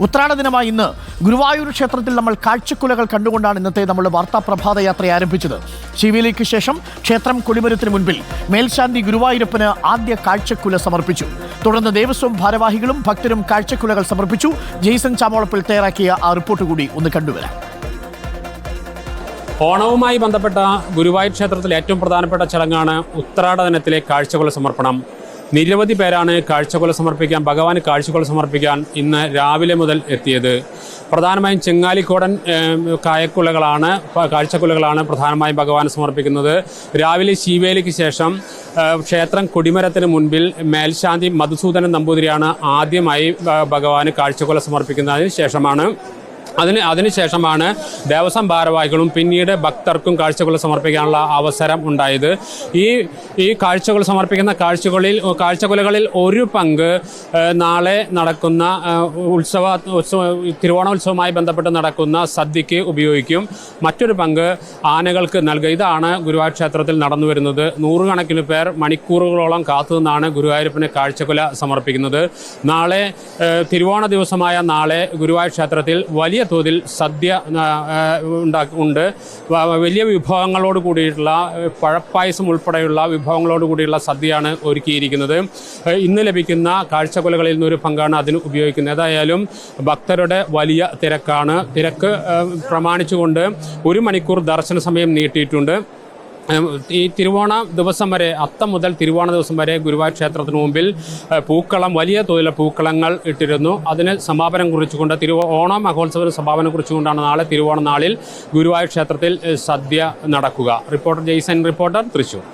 ഉത്രാട ദിനമായി ഇന്ന് ഗുരുവായൂർ ക്ഷേത്രത്തിൽ നമ്മൾ കാഴ്ചക്കുലകൾ കണ്ടുകൊണ്ടാണ് ഇന്നത്തെ നമ്മൾ വാർത്താ പ്രഭാതയാത്ര ആരംഭിച്ചത്. ശിവേലിക്ക് ശേഷം ക്ഷേത്രം കൊടിമരത്തിന് മുൻപിൽ മേൽശാന്തി ഗുരുവായൂരപ്പന് ആദ്യ കാഴ്ചക്കുല സമർപ്പിച്ചു. തുടർന്ന് ദേവസ്വം ഭാരവാഹികളും ഭക്തരും കാഴ്ചക്കുലകൾ സമർപ്പിച്ചു. ജെയ്സൺ ചാമോളപ്പിൽ തയ്യാറാക്കിയ ആ റിപ്പോർട്ട് കൂടി ഒന്ന് കണ്ടുവരാം. ഓണവുമായി ബന്ധപ്പെട്ട ഗുരുവായൂർ ക്ഷേത്രത്തിലെ ഏറ്റവും പ്രധാനപ്പെട്ട ചടങ്ങാണ് ഉത്രാട ദിനത്തിലെ കാഴ്ചക്കുല സമർപ്പണം. നിരവധി പേരാണ് കാഴ്ചക്കുല സമർപ്പിക്കാൻ, ഭഗവാന് കാഴ്ചക്കുല സമർപ്പിക്കാൻ ഇന്ന് രാവിലെ മുതൽ എത്തിയത്. പ്രധാനമായും ചെങ്ങാലിക്കോടൻ കാഴ്ചക്കുലകളാണ് പ്രധാനമായും ഭഗവാന് സമർപ്പിക്കുന്നത്. രാവിലെ ശീവേലിക്ക് ശേഷം ക്ഷേത്രം കൊടിമരത്തിന് മുൻപിൽ മേൽശാന്തി മധുസൂദനൻ നമ്പൂതിരിയാണ് ആദ്യമായി ഭഗവാന് കാഴ്ചക്കുല സമർപ്പിക്കുന്നതിന് അതിനുശേഷമാണ് ദേവസ്വം ഭാരവാഹികളും പിന്നീട് ഭക്തർക്കും കാഴ്ചകൾ സമർപ്പിക്കാനുള്ള അവസരം ഉണ്ടായത്. ഈ കാഴ്ചകൾ സമർപ്പിക്കുന്ന കാഴ്ചകുലകളിൽ ഒരു പങ്ക് നാളെ നടക്കുന്ന തിരുവോണോത്സവവുമായി ബന്ധപ്പെട്ട് നടക്കുന്ന സദ്യയ്ക്ക് ഉപയോഗിക്കും. മറ്റൊരു പങ്ക് ആനകൾക്ക് നൽകുക. ഇതാണ് ഗുരുവായൂർ ക്ഷേത്രത്തിൽ നടന്നു വരുന്നത്. നൂറുകണക്കിന് പേർ മണിക്കൂറുകളോളം കാത്തുനിന്നാണ് ഗുരുവായൂരപ്പന് കാഴ്ചകുല സമർപ്പിക്കുന്നത്. നാളെ തിരുവോണ ദിവസമായ നാളെ ഗുരുവായൂർ ക്ഷേത്രത്തിൽ വലിയ തോതിൽ സദ്യ ഉണ്ട്. വലിയ വിഭവങ്ങളോട് കൂടിയിട്ടുള്ള പഴപ്പായസം ഉൾപ്പെടെയുള്ള വിഭവങ്ങളോട് കൂടിയുള്ള സദ്യയാണ് ഒരുക്കിയിരിക്കുന്നത്. ഇന്ന് ലഭിക്കുന്ന കാഴ്ചക്കുലകളിൽ നിന്നൊരു പങ്കാണ് അതിന് ഉപയോഗിക്കുന്നത്. ഏതായാലും ഭക്തരുടെ വലിയ തിരക്ക് പ്രമാണിച്ചുകൊണ്ട് 1 മണിക്കൂർ ദർശന സമയം നീട്ടിയിട്ടുണ്ട്. ഈ തിരുവോണ ദിവസം വരെ, അത്തം മുതൽ തിരുവോണ ദിവസം വരെ ഗുരുവായൂർ ക്ഷേത്രത്തിന് മുമ്പിൽ വലിയ തോതിലുള്ള പൂക്കളങ്ങൾ ഇട്ടിരുന്നു. അതിന് സമാപനം കുറിച്ചുകൊണ്ട് ഓണം മഹോത്സവത്തിന് സമാപനം കുറിച്ചുകൊണ്ടാണ് നാളെ തിരുവോണ നാളിൽ ഗുരുവായൂർ ക്ഷേത്രത്തിൽ സദ്യ നടക്കുക. റിപ്പോർട്ടർ ജെയ്സൺ, തൃശ്ശൂർ.